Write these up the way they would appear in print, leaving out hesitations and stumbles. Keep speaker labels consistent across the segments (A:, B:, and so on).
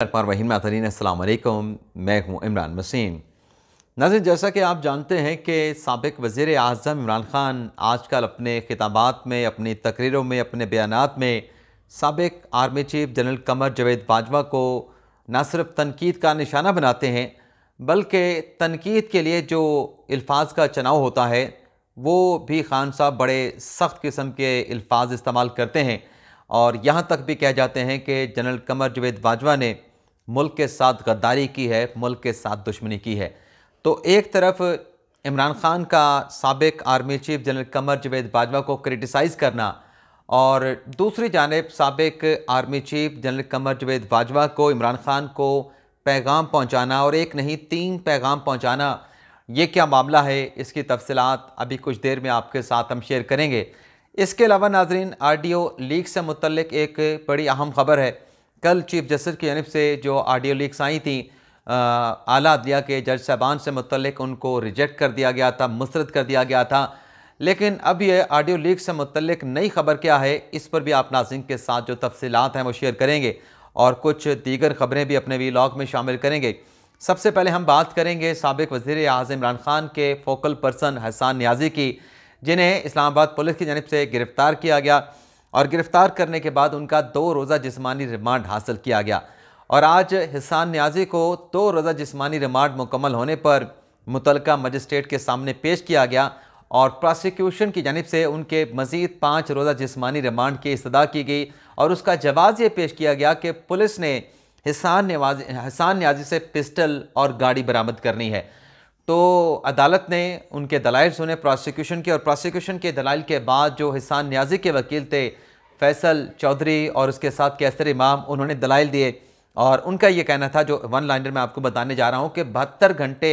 A: अस्सलाम वालेकुम। मैं हूँ इमरान वसीम। नाज़रीन, जैसा कि आप जानते हैं कि साबिक़ वज़ीर आज़म इमरान ख़ान आजकल अपने खिताबात में, अपनी तकरीरों में, अपने बयानात में साबिक़ आर्मी चीफ़ जनरल क़मर जावेद बाजवा को न सिर्फ तनकीद का निशाना बनाते हैं, बल्कि तनकीद के लिए जो अल्फाज का चुनाव होता है वो भी ख़ान साहब बड़े सख्त किस्म के अल्फाज इस्तेमाल करते हैं। और यहाँ तक भी कह जाते हैं कि जनरल क़मर जावेद बाजवा ने मुल्क के साथ गद्दारी की है, मुल्क के साथ दुश्मनी की है। तो एक तरफ इमरान ख़ान का साबिक़ आर्मी चीफ़ जनरल क़मर जावेद बाजवा को क्रिटिसाइज़ करना और दूसरी जानिब साबिक़ आर्मी चीफ़ जनरल क़मर जावेद बाजवा को इमरान ख़ान को पैगाम पहुँचाना, और एक नहीं 3 पैगाम पहुँचाना, ये क्या मामला है, इसकी तफसीलात अभी कुछ देर में आपके साथ हम शेयर करेंगे। इसके अलावा नाज़रीन, ऑडियो लीक से मुतल्लिक एक बड़ी अहम ख़बर है। कल चीफ़ जस्टिस की जानिब से जो ऑडियो लीक्स आई थी आला अदलिया के जज साहबान से मुतल्लिक, उनको रिजेक्ट कर दिया गया था, मुस्तरद कर दिया गया था। लेकिन अब ये ऑडियो लीक से मुतल्लिक नई खबर क्या है, इस पर भी आप नाज़रीन के साथ जो तफसीलात हैं वो शेयर करेंगे और कुछ दीगर ख़बरें भी अपने वीलॉग में शामिल करेंगे। सबसे पहले हम बात करेंगे साबिक़ वज़ीर आज़म इमरान ख़ान के फोकल पर्सन हसन नियाज़ी की, जिन्हें इस्लामाबाद पुलिस की जानिब से गिरफ़्तार किया गया और गिरफ़्तार करने के बाद उनका 2 रोज़ा जिस्मानी रिमांड हासिल किया गया। और आज हसन नियाज़ी को 2 रोज़ा जिस्मानी रिमांड मुकम्मल होने पर मुतल्लिका मजिस्ट्रेट के सामने पेश किया गया और प्रोसिक्यूशन की जानिब से उनके मज़ीद 5 रोज़ा जिस्मानी रिमांड की इस्तदा की गई और उसका जवाब ये पेश किया गया कि पुलिस ने हसन नियाज़ी से पिस्टल और गाड़ी बरामद करनी है। तो अदालत ने उनके दलाइल सुने प्रोसिक्यूशन के, और प्रोसिक्यूशन के दलाइल के बाद जो हसन नियाज़ी के वकील थे फैसल चौधरी और उसके साथ कैसर इमाम, उन्होंने दलाइल दिए और उनका ये कहना था, जो वन लाइनर मैं आपको बताने जा रहा हूँ, कि 72 घंटे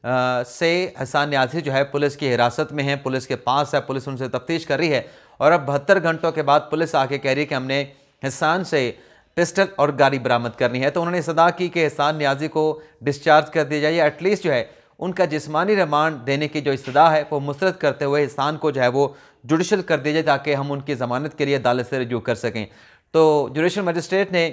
A: से हसन नियाज़ी जो है पुलिस की हिरासत में है, पुलिस के पास है, पुलिस उनसे तफ्तीश कर रही है और अब 72 घंटों के बाद पुलिस आके कह रही है कि हमने हसन से पिस्टल और गाड़ी बरामद करनी है। तो उन्होंने सदा की कि हसन नियाज़ी को डिस्चार्ज कर दिया जाए या एटलीस्ट जो है उनका जिस्मानी रिमांड देने की जो इस्तदा है वो मुस्तरद करते हुए हसन को जो है वो जुडिशल कर दिया जाए, ताकि हम उनकी ज़मानत के लिए अदालत से रजू कर सकें। तो जुडिशल मजिस्ट्रेट ने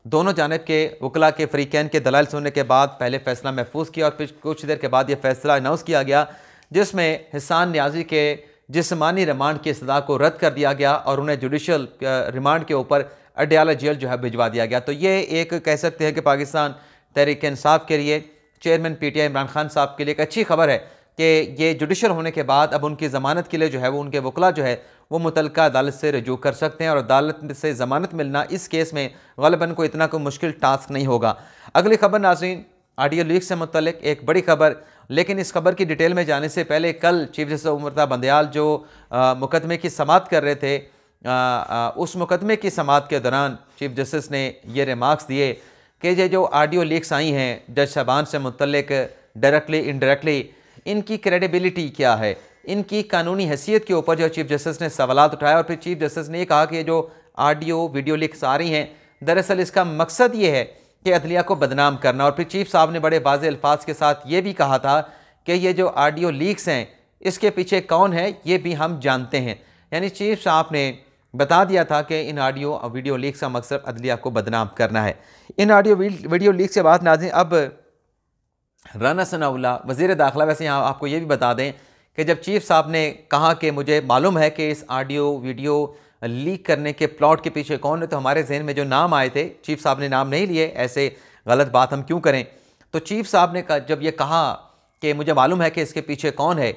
A: दोनों जानिब के वकला के फ़रीक़ैन के दलाइल सुनने के बाद पहले फ़ैसला महफूज किया और फिर कुछ देर के बाद ये फ़ैसला अनाउंस किया गया, जिसमें हसन नियाज़ी के जिस्मानी रिमांड की इस्तदा को रद्द कर दिया गया और उन्हें जुडिशल रिमांड के ऊपर अडयाला जेल जो है भिजवा दिया गया। तो ये एक कह सकते हैं कि पाकिस्तान तहरीक इंसाफ के लिए, चेयरमैन पीटीआई इमरान खान साहब के लिए एक अच्छी खबर है कि ये जुडिशल होने के बाद अब उनकी ज़मानत के लिए जो है वो उनके वकला जो है वो मुतल्लिका अदालत से रजू कर सकते हैं और अदालत से ज़मानत मिलना इस केस में ग़ालिबन कोई इतना कोई मुश्किल टास्क नहीं होगा। अगली खबर नाज़रीन, ऑडियो लीक से मुतल्लिक एक बड़ी खबर, लेकिन इस खबर की डिटेल में जाने से पहले कल चीफ जस्टिस उमर बंदयाल जो मुकदमे की समाअत कर रहे थे, उस मुकदमे की समाअत के दौरान चीफ जस्टिस ने ये रिमार्क्स दिए कि ये जो ऑडियो लीक्स आई हैं जज साहबान से मुतल्लिक डायरेक्टली इनडायरेक्टली, इनकी क्रेडिबिलिटी क्या है, इनकी कानूनी हैसियत के ऊपर जो चीफ जस्टिस ने सवालात उठाया। और फिर चीफ जस्टिस ने कहा कि जो ऑडियो वीडियो लीक्स आ रही हैं, दरअसल इसका मकसद ये है कि अदलिया को बदनाम करना। और फिर चीफ साहब ने बड़े वाज़ेह अल्फाज के साथ ये भी कहा था कि ये जो ऑडियो लीक्स हैं इसके पीछे कौन है ये भी हम जानते हैं। यानी चीफ साहब ने बता दिया था कि इन ऑडियो वीडियो लीक्स का मकसद अदलिया को बदनाम करना है। इन ऑडियो वीडियो लीक्स के बाद नाज़रीन, अब राना सनाउल्लाह वज़ीर दाखिला, वैसे यहाँ आपको ये भी बता दें कि जब चीफ साहब ने कहा कि मुझे मालूम है कि इस ऑडियो वीडियो लीक करने के प्लॉट के पीछे कौन है, तो हमारे जहन में जो नाम आए थे, चीफ साहब ने नाम नहीं लिए, ऐसे गलत बात हम क्यों करें। तो चीफ साहब ने जब ये कहा कि मुझे मालूम है कि इसके पीछे कौन है,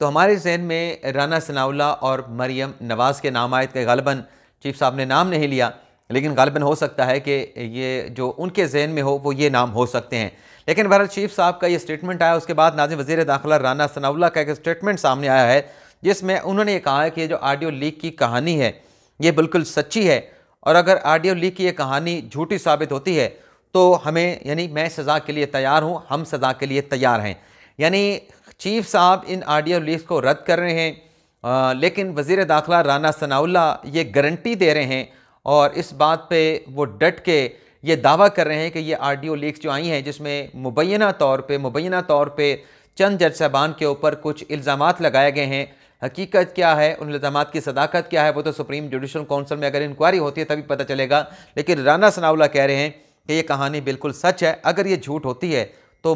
A: तो हमारे जहन में राना सनाउल्लाह और मरियम नवाज़ के नाम आए थे। ग़ालिबन चीफ साहब ने नाम नहीं लिया, लेकिन ग़ालिबन हो सकता है कि ये जो उनके जहन में हो वो ये नाम हो सकते हैं। लेकिन बहरहाल चीफ साहब का ये स्टेटमेंट आया, उसके बाद नाज़िम वज़ीर दाखिला राना सनाउल्लाह का एक स्टेटमेंट सामने आया है, जिसमें उन्होंने ये कहा है कि जो ऑडियो लीक की कहानी है ये बिल्कुल सच्ची है, और अगर ऑडियो लीक की ये कहानी झूठी साबित होती है तो हमें, यानी मैं सज़ा के लिए तैयार हूँ, हम सज़ा के लिए तैयार हैं। यानी चीफ साहब इन ऑडियो लीक्स को रद्द कर रहे हैं, लेकिन वज़ीर दाखिला राना सनाउल्लाह ये गारंटी दे रहे हैं और इस बात पे वो डट के ये दावा कर रहे हैं कि ये ऑडियो लीक्स जो आई हैं, जिसमें मुबैना तौर पे चंद जज साहबान के ऊपर कुछ इल्ज़ामात लगाए गए हैं, हकीकत क्या है, उन इल्ज़ामात की सदाकत क्या है, वो तो सुप्रीम जुडिशल काउंसिल में अगर इंक्वायरी होती है तभी पता चलेगा। लेकिन राना सनाउल्लाह कह रहे हैं कि ये कहानी बिल्कुल सच है, अगर ये झूठ होती है तो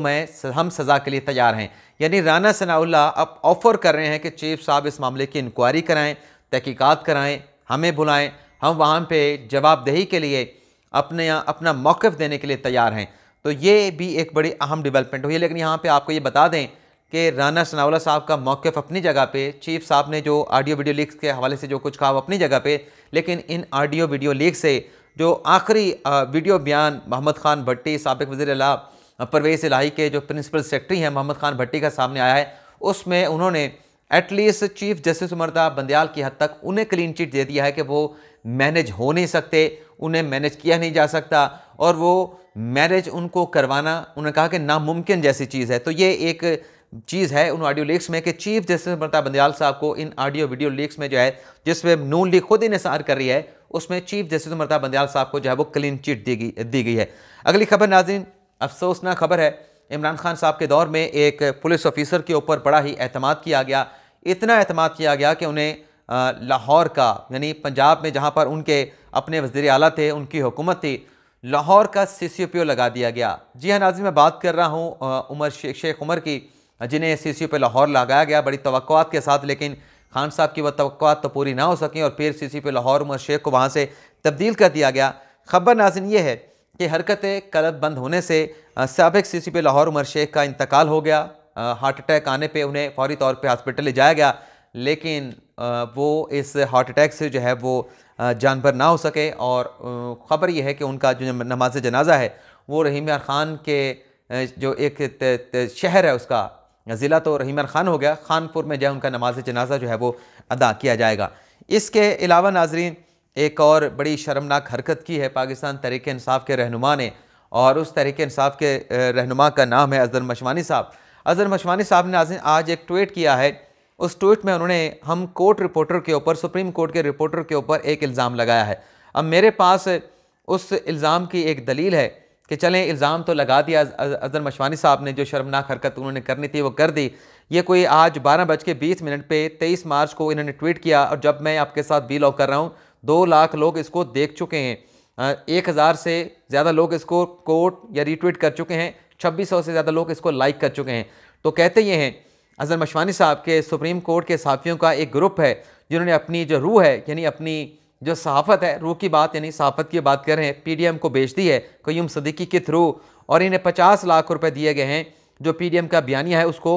A: हम सज़ा के लिए तैयार हैं। यानी राना सनाउल्लाह अब ऑफ़र कर रहे हैं कि चीफ साहब इस मामले की इंक्वायरी कराएं, तहकीकात कराएं, हमें बुलाएं, हम वहाँ पे जवाबदेही के लिए अपना मौक़िफ़ देने के लिए तैयार हैं। तो ये भी एक बड़ी अहम डेवलपमेंट हुई है। लेकिन यहाँ पे आपको ये बता दें कि राना सनाउल्लाह साहब का मौक़िफ़ अपनी जगह पे, चीफ साहब ने जो ऑडियो वीडियो लीक्स के हवाले से जो कुछ कहा वो अपनी जगह पे, लेकिन इन ऑडियो वीडियो लीक से जो आखिरी वीडियो बयान मोहम्मद खान भट्टी, साबिक़ वज़ीर आला परवेज़ इलाही के जो प्रिंसिपल सेक्रेटरी हैं मोहम्मद खान भट्टी का सामने आया है, उसमें उन्होंने at least chief justice Umarda Bandial की हद तक उन्हें क्लीन चिट दे दिया है कि वो मैनेज हो नहीं सकते, उन्हें मैनेज किया नहीं जा सकता, और वो मैनेज उनको करवाना उन्होंने कहा कि नामुमकिन जैसी चीज़ है। तो ये एक चीज़ है उन ऑडियो लीक्स में कि चीफ जस्टिस उमरदा बंदयाल साहब को इन ऑडियो वीडियो लीक्स में जो है, जिसमें नून लीग खुद इंसार कर रही है, उसमें चीफ जस्टिस उमरदा बंदयाल साहब को जो है वो क्लीन चिट दी गई है। अगली खबर नाज़रीन, अफसोसनाक खबर है। इमरान खान साहब के दौर में एक पुलिस ऑफिसर के ऊपर बड़ा ही एतमाद किया गया, इतना एतमाद किया गया कि उन्हें लाहौर का, यानी पंजाब में जहाँ पर उनके अपने वज़ीर आला थे, उनकी हुकूमत थी, लाहौर का CCPO लगा दिया गया। जी हाँ नाज़रीन, मैं बात कर रहा हूँ शेख उमर की, जिन्हें CCPO लाहौर लगाया गया बड़ी तवक्कुआत के साथ, लेकिन खान साहब की वह तवक्कुआत तो पूरी ना हो सकी और फिर CCPO लाहौर उमर शेख को वहाँ से तब्दील कर दिया गया। खबर नाज़रीन ये है कि हरकत कलब बंद होने से साबिक़ CCPO लाहौर उमर शेख का इंतकाल हो गया। हार्ट अटैक आने पे उन्हें फौरी तौर पे हॉस्पिटल ले जाया गया, लेकिन वो इस हार्ट अटैक से जो है वो जानबर ना हो सके। और ख़बर यह है कि उनका जो नमाज जनाजा है वो रहीम यार ख़ान के जो एक शहर है, उसका ज़िला तो रहीम यार ख़ान हो गया, खानपुर में जो है उनका नमाज जनाजा जो है वो अदा किया जाएगा। इसके अलावा नाज़रीन, एक और बड़ी शर्मनाक हरकत की है पाकिस्तान तहरीक-ए-इंसाफ के रहनुमा ने, और उस तहरीक-ए-इंसाफ के रहनुमा का नाम है अज़हर मशवानी साहब। अज़हर मशवानी साहब ने आज एक ट्वीट किया है। उस ट्वीट में उन्होंने हम कोर्ट रिपोर्टर के ऊपर, सुप्रीम कोर्ट के रिपोर्टर के ऊपर एक इल्ज़ाम लगाया है। अब मेरे पास उस इल्ज़ाम की एक दलील है कि चलें, इल्ज़ाम तो लगा दिया अज़हर मशवानी साहब ने, जो शर्मनाक हरकत उन्होंने करनी थी वो कर दी। ये कोई आज 12:20 पे 23 मार्च को इन्होंने ट्वीट किया, और जब मैं आपके साथ वीलॉग कर रहा हूँ 2 लाख लोग इसको देख चुके हैं, 1000 से ज़्यादा लोग इसको कोट या रीट्वीट कर चुके हैं, 2600 से ज़्यादा लोग इसको लाइक कर चुके हैं। तो कहते ये हैं अज़हर मशवानी साहब के सुप्रीम कोर्ट के सहाफ़ियों का एक ग्रुप है, जिन्होंने अपनी जो रूह है, यानी अपनी जो सहाफ़त है, रूह की बात यानी सहाफ़त की बात कर रहे हैं, PDM को बेच दी है क़य्यूम सिद्दीकी के थ्रू, और इन्हें 50 लाख रुपए दिए गए हैं जो PDM का बयानिया है उसको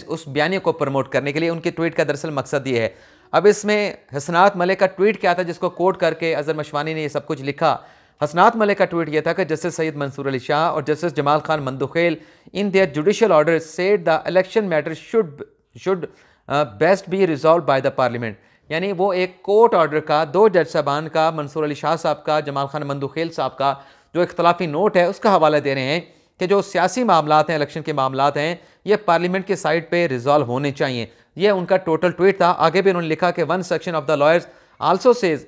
A: उस बयानिया को प्रमोट करने के लिए। उनके ट्वीट का दरअसल मकसद ये है। अब इसमें हसनात मलिक का ट्वीट क्या था, जिसको कोट करके अज़हर मशवानी ने ये सब कुछ लिखा। हसनात मलिक का ट्वीट यह था कि जस्टिस सैयद मंसूर अली शाह और justice Jamal Khan Mandokhail in their judicial order said the election matter should best be resolve by the parliament. यानी वो एक कोर्ट ऑर्डर का, 2 जज साहबान का, मंसूर अली शाह साहब का, जमाल खान मंदुखेल साहब का जो इख्तलाफी नोट है उसका हवाला दे रहे हैं कि जो सियासी मामलात हैं, इलेक्शन के मामलात हैं, ये पार्लियामेंट के साइड पे रिजॉल्व होने चाहिए। ये उनका टोटल ट्वीट था। आगे भी उन्होंने लिखा कि one section of the lawyers also says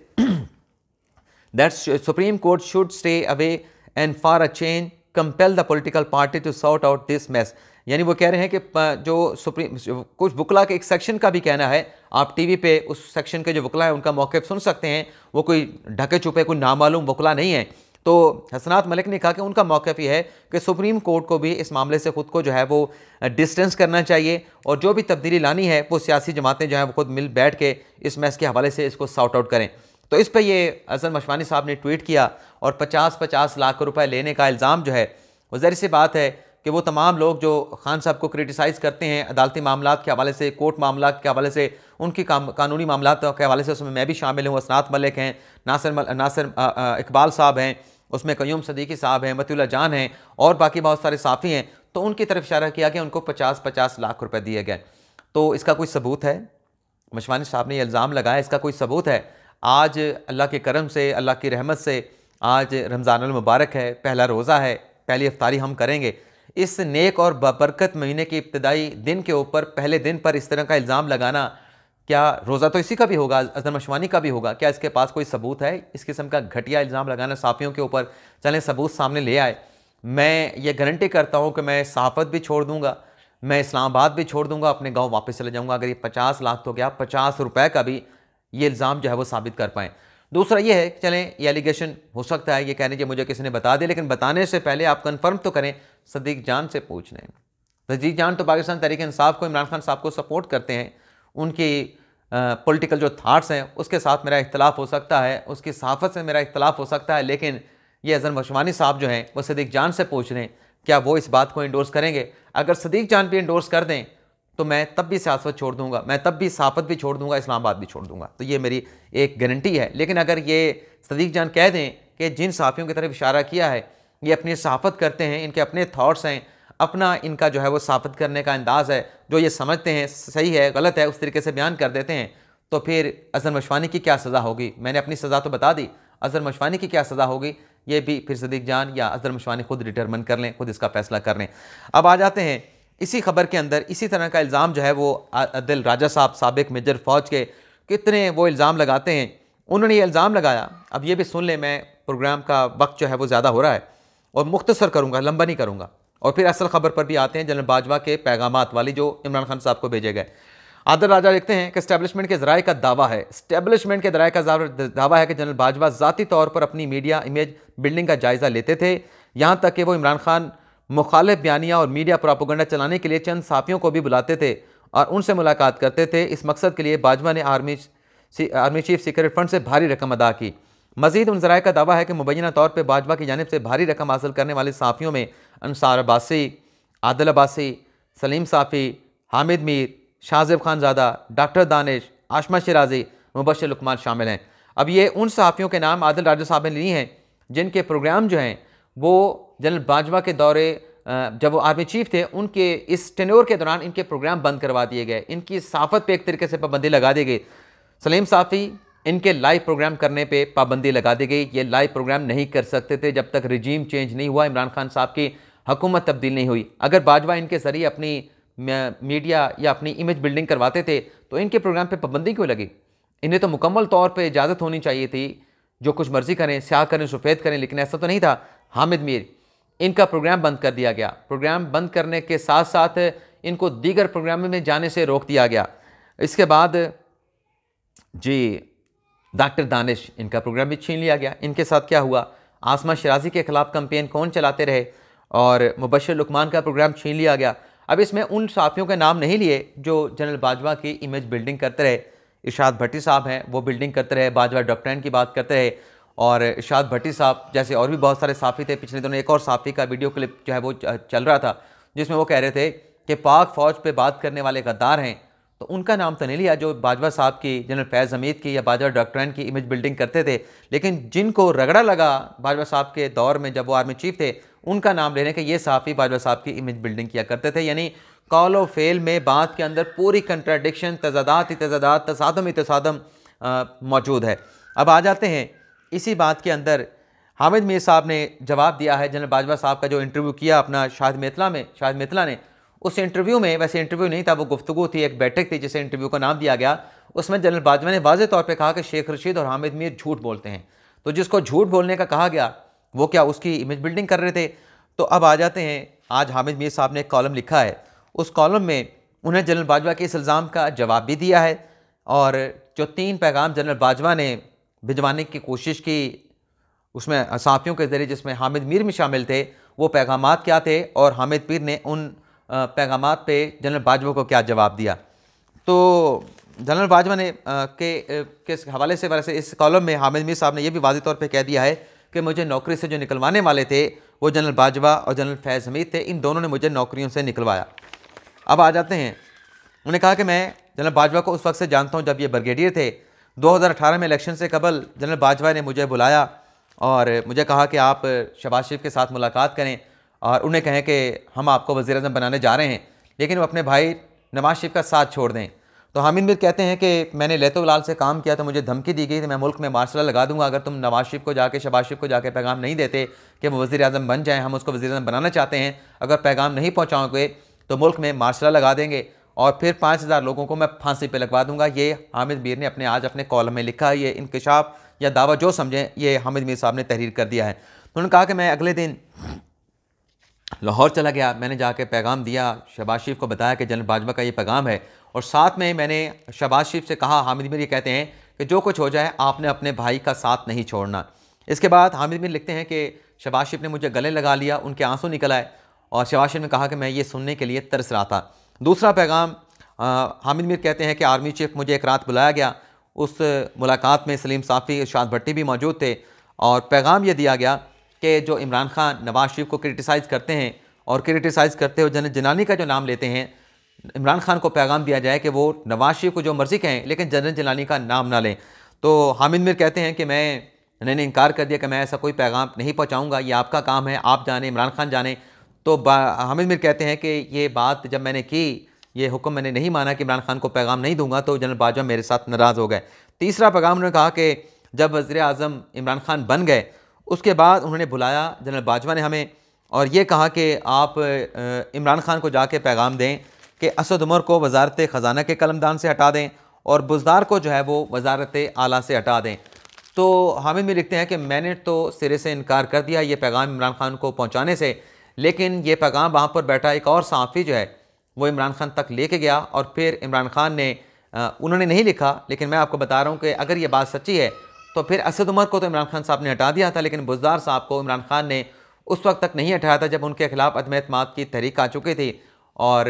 A: that Supreme Court should stay away and for a change compel the political party to sort out this mess. यानी वो कह रहे हैं कि जो कुछ वकला के एक सेक्शन का भी कहना है, आप टीवी पे उस सेक्शन के जो वकला है उनका मौक़िफ़ सुन सकते हैं, वो कोई ढके छुपे कोई नामालूम वकला नहीं है। तो हसनात मलिक ने कहा कि उनका मौक़िफ़ ये है कि सुप्रीम कोर्ट को भी इस मामले से ख़ुद को जो है वो डिस्टेंस करना चाहिए, और जो भी तब्दीली लानी है वो सियासी जमातें जो हैं वो खुद मिल बैठ के इस मैस के हवाले से इसको सॉर्ट आउट करें। तो इस पर ये अज़हर मशवानी साहब ने ट्वीट किया, और 50-50 लाख रुपए लेने का इल्ज़ाम जो है, वो ज़ाहिर सी बात है कि वो तमाम लोग जो खान साहब को क्रिटिसाइज़ करते हैं अदालती मामलात के हवाले से, कोर्ट मामलात के हवाले से, उनकी कानूनी मामलात के हवाले से, उसमें मैं भी शामिल हूँ। हसनात मलिक हैं, नासिर इकबाल साहब हैं, उसमें क़य्यूम सिद्दीकी साहब हैं, मतीउल्लाह जान हैं, और बाकी बहुत सारे साफ़ी हैं। तो उनकी तरफ इशारा किया कि उनको 50-50 लाख रुपए दिए गए। तो इसका कोई सबूत है? मशवानी साहब ने यह इल्ज़ाम लगाया, इसका कोई सबूत है? आज अल्लाह के करम से, अल्लाह की रहमत से आज रमज़ानुल मुबारक है, पहला रोज़ा है, पहली इफ्तारी हम करेंगे। इस नेक और बबरकत महीने के इब्तदाई दिन के ऊपर, पहले दिन पर इस तरह का इल्ज़ाम लगाना, क्या रोज़ा तो इसी का भी होगा, अज़हर मशवानी का भी होगा, क्या इसके पास कोई सबूत है? इस किस्म का घटिया इल्ज़ाम लगाना साफ़ियों के ऊपर, चलें सबूत सामने ले आए। मैं ये गारंटी करता हूँ कि मैं सहाफ़त भी छोड़ दूँगा, मैं इस्लामाबाद भी छोड़ दूँगा, अपने गाँव वापस चले जाऊँगा, अगर ये 50 लाख तो क्या 50 रुपये का भी ये इल्ज़ाम जो है वो साबित कर पाएँ। दूसरा ये है, चलें ये एलिगेशन हो सकता है, ये कह लीजिए मुझे किसी ने बता दिया, लेकिन बताने से पहले आप कंफर्म तो करें, सदीक जान से पूछ लें। सदीक जान तो पाकिस्तान तहरीक इंसाफ को, इमरान खान साहब को सपोर्ट करते हैं, उनकी पॉलिटिकल जो थाट्स हैं उसके साथ मेरा इख्तलाफ हो सकता है, उसकी सहाफ़त से मेरा इख्तलाफ हो सकता है, लेकिन ये अज़हर मशवानी साहब जो हैं वो सदीक जान से पूछ लें क्या वो इस बात को इंडोर्स करेंगे। अगर सदीक जान भी इंडोर्स कर दें तो मैं तब भी सियासत छोड़ दूंगा, मैं तब भी सहाफ़त भी छोड़ दूंगा, इस्लामाबाद भी छोड़ दूंगा, तो ये मेरी एक गारंटी है। लेकिन अगर ये सदीक जान कह दें कि जिन सहाफ़ियों की तरफ इशारा किया है ये अपनी सहाफ़त करते हैं, इनके अपने थाट्स हैं, अपना इनका जो है वो सहाफ़त करने का अंदाज़ है, जो ये समझते हैं सही है गलत है उस तरीके से बयान कर देते हैं, तो फिर अज़हर मशवानी की क्या सज़ा होगी। मैंने अपनी सज़ा तो बता दी, अज़हर मशवानी की क्या सज़ा होगी ये भी फिर सदीक जान या अज़हर मशवानी खुद डिटरमिन कर लें, खुद इसका फैसला कर लें। अब आ जाते हैं इसी खबर के अंदर, इसी तरह का इल्ज़ाम जो है वो आदिल राजा साहब साबिक मेजर फ़ौज के कितने वो इल्ज़ाम लगाते हैं। उन्होंने ये इल्ज़ाम लगाया, अब ये भी सुन लें, मैं प्रोग्राम का वक्त जो है वो ज़्यादा हो रहा है और मुख्तसर करूँगा, लंबा नहीं करूँगा, और फिर असल खबर पर भी आते हैं, जनरल बाजवा के पैगामात वाली जो इमरान खान साहब को भेजे गए। आदिल राजा लिखते हैं कि इस्टेब्लिशमेंट के ज़राए का दावा है, इस्टेब्लिशमेंट के ज़राए का दावा है कि जनरल बाजवा ज़ाती तौर पर अपनी मीडिया इमेज बिल्डिंग का जायज़ा लेते थे, यहाँ तक कि वो इमरान खान मुखालिफ बयानिया और मीडिया प्रोपेगेंडा चलाने के लिए चंद साफ़ियों को भी बुलाते थे और उनसे मुलाकात करते थे। इस मकसद के लिए बाजवा ने आर्मी चीफ सीक्रेट फंड से भारी रकम अदा की। मजीद उन ज़राए का दावा है कि मुबैना तौर पर बाजवा की जानिब से भारी रकम हासिल करने वाले साफ़ियों में अंसार अब्बासी, आदिल अब्बासी, सलीम साफ़ी, हामिद मीर, शाहज़ेब खानज़ादा, डॉक्टर दानिश, आशमा शिराजी, मुबशर लुकमान शामिल हैं। अब ये उन सहाफ़ियों के नाम आदिल राजा साहब ने लिए हैं जिनके प्रोग्राम जो हैं वो जनरल बाजवा के दौरे जब वो आर्मी चीफ थे उनके इस टेन्योर के दौरान इनके प्रोग्राम बंद करवा दिए गए, इनकी सहाफ़त पे एक तरीके से पाबंदी लगा दी गई। सलीम साफ़ी, इनके लाइव प्रोग्राम करने पे पाबंदी लगा दी गई, ये लाइव प्रोग्राम नहीं कर सकते थे जब तक रिजीम चेंज नहीं हुआ, इमरान खान साहब की हुकूमत तब्दील नहीं हुई। अगर बाजवा इनके ज़रिए अपनी मीडिया या अपनी इमेज बिल्डिंग करवाते थे तो इनके प्रोग्राम पे पाबंदी क्यों लगी। इन्हें तो मुकम्मल तौर पे इजाज़त होनी चाहिए थी, जो कुछ मर्जी करें, स्याह करें, सफ़ेद करें, लेकिन ऐसा तो नहीं था। हामिद मीर, इनका प्रोग्राम बंद कर दिया गया, प्रोग्राम बंद करने के साथ साथ इनको दीगर प्रोग्रामों में जाने से रोक दिया गया। इसके बाद जी डॉक्टर दानिश, इनका प्रोग्राम भी छीन लिया गया। इनके साथ क्या हुआ, आसमा शराजी के ख़िलाफ़ कंपेन कौन चलाते रहे और मुबशर लुकमान का प्रोग्राम छीन लिया गया। अब इसमें उन साफ़ियों के नाम नहीं लिए जो जनरल बाजवा की इमेज बिल्डिंग करते रहे। इरशाद भट्टी साहब हैं, वो बिल्डिंग करते रहे, बाजवा डॉक्ट्राइन की बात करते रहे, और इरशाद भट्टी साहब जैसे और भी बहुत सारे साफ़ी थे। पिछले दिनों एक और साफ़ी का वीडियो क्लिप जो है वो चल रहा था जिसमें वो कह रहे थे कि पाक फ़ौज पे बात करने वाले गद्दार हैं, तो उनका नाम तो नहीं लिया जो बाजवा साहब की, जनरल फैज़ हमीद की या बाजवा डॉक्ट्राइन की इमेज बिल्डिंग करते थे। लेकिन जिनको रगड़ा लगा बाजवा साहब के दौर में जब वो आर्मी चीफ थे, उनका नाम लेने के ये साफ़ी बाजवा साहब की इमेज बिल्डिंग किया करते थे। यानी कॉल और फेल में बात के अंदर पूरी कंट्राडिक्शन, तजादात ही तजादात, तसादम ही तसादम मौजूद है। अब आ जाते हैं इसी बात के अंदर, हामिद मीर साहब ने जवाब दिया है जनरल बाजवा साहब का जो इंटरव्यू किया अपना शाहिद मितला में। शाहिद मितला ने उस इंटरव्यू में, वैसे इंटरव्यू नहीं था, वो गुफ्तगू थी, एक बैठक थी जिसे इंटरव्यू का नाम दिया गया, उसमें जनरल बाजवा ने वाज़ेह तौर पे कहा कि शेख रशीद और हामिद मीर झूठ बोलते हैं। तो जिसको झूठ बोलने का कहा गया वो क्या उसकी इमेज बिल्डिंग कर रहे थे। तो अब आ जाते हैं, आज हामिद मीर साहब ने एक कॉलम लिखा है, उस कॉलम में उन्हें जनरल बाजवा के इस इल्ज़ाम का जवाब भी दिया है, और जो 3 पैगाम जनरल बाजवा ने भिजवाने की कोशिश की उसमें साफ़ियों के ज़रिए जिसमें हामिद मीर भी शामिल थे, वो पैगामात क्या थे और हामिद मीर ने उन पैगामात पे जनरल बाजवा को क्या जवाब दिया। तो जनरल बाजवा ने के हवाले से वैसे इस कॉलम में हामिद मीर साहब ने यह भी वाज़ेह तौर पे कह दिया है कि मुझे नौकरी से जो निकलवाने वाले थे वो जनरल बाजवा और जनरल फैज़ हमीद थे, इन दोनों ने मुझे नौकरियों से निकलवाया। अब आ जाते हैं, उन्होंने कहा कि मैं जनरल बाजवा को उस वक्त से जानता हूँ जब ये ब्रिगेडियर थे। 2018 में इलेक्शन से कबल जनरल बाजवा ने मुझे बुलाया और मुझे कहा कि आप शहबाज शरीफ के साथ मुलाकात करें और उन्हें कहें कि हम आपको वज़ीर-ए-आज़म बनाने जा रहे हैं, लेकिन वो अपने भाई नवाज शरीफ का साथ छोड़ दें। तो हामिद मीर कहते हैं कि मैंने लैतो-लाल से काम किया तो मुझे धमकी दी गई थी, मैं मुल्क में मार्शल लगा दूंगा अगर तुम नवाज शरीफ को जाके, शहबाज शरीफ को जाके पैगाम नहीं देते कि वो वज़ीर-ए-आज़म बन जाएँ, हम उसको वज़ीर-ए-आज़म बनाना चाहते हैं, अगर पैगाम नहीं पहुँचाओगे तो मुल्क में मार्शल लगा देंगे और फिर 5000 लोगों को मैं फांसी पे लगवा दूंगा। ये हामिद मीर ने आज अपने कॉलम में लिखा है। ये इंकशाफ या दावा जो समझें, ये हामिद मीर साहब ने तहरीर कर दिया है। तो उन्होंने कहा कि मैं अगले दिन लाहौर चला गया, मैंने जाके पैगाम दिया, शहबाज शरीफ को बताया कि जनरल बाजवा का ये पैगाम है, और साथ में मैंने शहबाज शरीफ से कहा, हामिद मीर ये कहते हैं कि जो कुछ हो जाए आपने अपने भाई का साथ नहीं छोड़ना। इसके बाद हामिद मीर लिखते हैं कि शहबाज शरीफ ने मुझे गले लगा लिया, उनके आंसू निकल आए और शहबाज शरीफ ने कहा कि मैं ये सुनने के लिए तरस रहा था। दूसरा पैगाम, हामिद मीर कहते हैं कि आर्मी चीफ मुझे एक रात बुलाया गया, उस मुलाकात में सलीम साफ़ी, इरशाद भट्टी भी मौजूद थे और पैगाम ये दिया गया कि जो इमरान खान नवाज शरीफ को क्रिटिसाइज़ करते हैं और क्रिटिसाइज़ करते हुए जनरल जिलानी का जो नाम लेते हैं, इमरान खान को पैगाम दिया जाए कि वो नवाज शरीफ को जो मर्ज़ी कहें लेकिन जनरल जिलानी का नाम ना लें। तो हामिद मीर कहते हैं कि मैंने इनकार कर दिया कि मैं ऐसा कोई पैगाम नहीं पहुँचाऊँगा, ये आपका काम है, आप जाने, इमरान खान जाने। तो हामिद मीर कहते हैं कि ये बात जब मैंने की, ये हुक्म मैंने नहीं माना कि इमरान खान को पैगाम नहीं दूंगा, तो जनरल बाजवा मेरे साथ नाराज़ हो गए। तीसरा पैगाम उन्होंने कहा कि जब वज़ीर आज़म इमरान खान बन गए उसके बाद उन्होंने बुलाया जनरल बाजवा ने हमें और ये कहा कि आप इमरान खान को जाके पैगाम दें कि असद उमर को वजारत ख़जाना के कलमदान से हटा दें और बुज़दार को जो है वो वजारत आला से हटा दें। तो हामिद मीर लिखते हैं कि मैंने तो सिरे से इनकार कर दिया ये पैगाम इमरान खान को पहुँचाने से, लेकिन ये पैगाम वहाँ पर बैठा एक और सहाफ़ी जो है वो इमरान खान तक लेके गया और फिर इमरान खान ने उन्होंने नहीं लिखा, लेकिन मैं आपको बता रहा हूँ कि अगर ये बात सच्ची है तो फिर असद उमर को तो इमरान खान साहब ने हटा दिया था, लेकिन बुज़दार साहब को इमरान खान ने उस वक्त तक नहीं हटाया था जब उनके खिलाफ अदम एतमाद की तहरीक आ चुकी थी और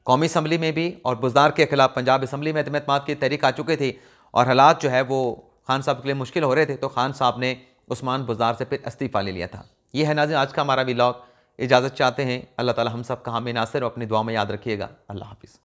A: कौमी असम्बली में भी और बुज़दार के खिलाफ पंजाब असम्बली में अदम एतमाद की तहरीक आ चुकी थी और हालात जो है वो खान साहब के लिए मुश्किल हो रहे थे, तो खान साहब ने उस्मान बुज़दार से फिर इस्तीफ़ा ले लिया था। ये है नाज़रीन आज का हमारा व्लॉग। इजाज़त चाहते हैं, अल्लाह ताला हम सब का हामी नासिर और अपनी दुआ में याद रखिएगा। अल्लाह हाफ़िज़।